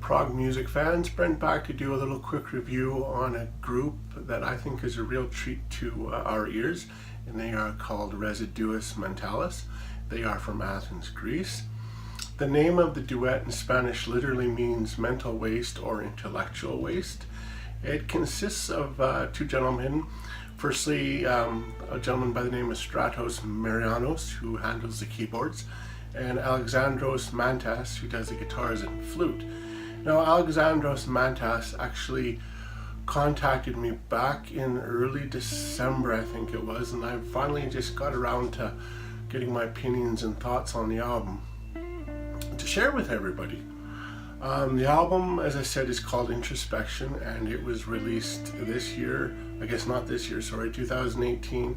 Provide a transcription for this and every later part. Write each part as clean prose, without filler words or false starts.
Prog music fans, Brent back to do a little quick review on a group that I think is a real treat to our ears, and they are called Residuos Mentales. They are from Athens, Greece. The name of the duet in Spanish literally means mental waste or intellectual waste. It consists of two gentlemen. Firstly, a gentleman by the name of Stratos and Morianos, who handles the keyboards, and Alexandros Mantas, who does the guitars and flute. Now, Alexandros Mantas actually contacted me back in early December, I think it was, and I finally just got around to getting my opinions and thoughts on the album to share with everybody. The album, as I said, is called Introspection, and it was released this year, I guess not this year, sorry, 2018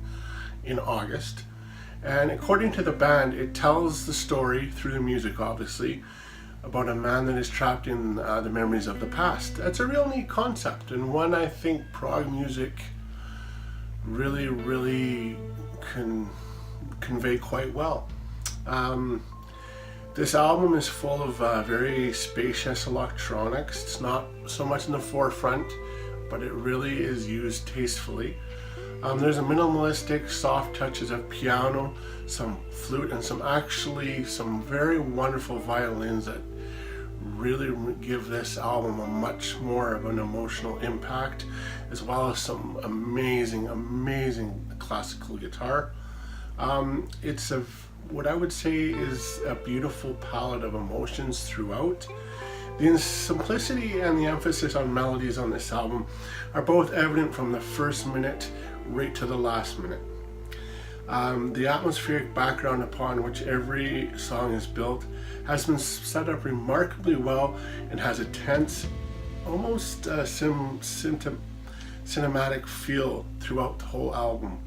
in August. And according to the band, it tells the story through the music, obviously, about a man that is trapped in the memories of the past. That's a real neat concept, and one I think prog music really can convey quite well. This album is full of very spacious electronics. It's not so much in the forefront, but it really is used tastefully. There's a minimalistic, soft touches of piano, some flute, and some very wonderful violins that really give this album a much more of an emotional impact, as well as some amazing classical guitar. It's what I would say is a beautiful palette of emotions throughout. The simplicity and the emphasis on melodies on this album are both evident from the first minute right to the last minute. The atmospheric background upon which every song is built has been set up remarkably well and has a tense, almost cinematic feel throughout the whole album.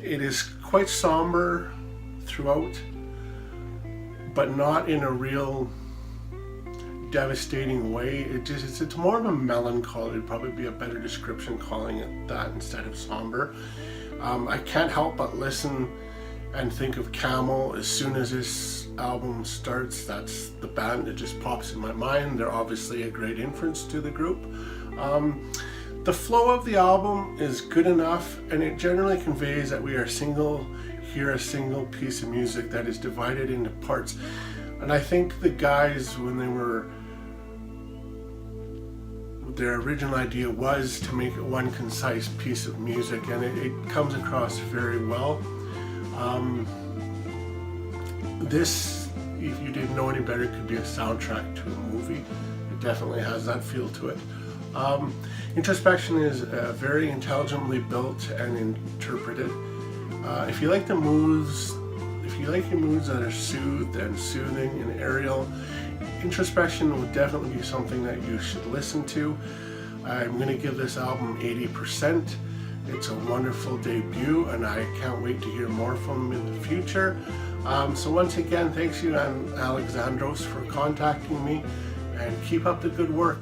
It is quite somber throughout, but not in a real devastating way. It's more of a melancholy. It'd probably be a better description calling it that instead of somber. I can't help but listen and think of Camel as soon as this album starts. That's the band that just pops in my mind. They're obviously a great influence to the group. The flow of the album is good enough, and it generally conveys that we are a single piece of music that is divided into parts. And I think the guys, when their original idea was to make it one concise piece of music, and it comes across very well. This, if you didn't know any better, could be a soundtrack to a movie. It definitely has that feel to it. Introspection is very intelligently built and interpreted. If you like your moods that are soothed and soothing and aerial, Introspection will definitely be something that you should listen to. I'm going to give this album 80%. It's a wonderful debut, and I can't wait to hear more from them in the future. So once again, thanks you and Alexandros for contacting me, and keep up the good work.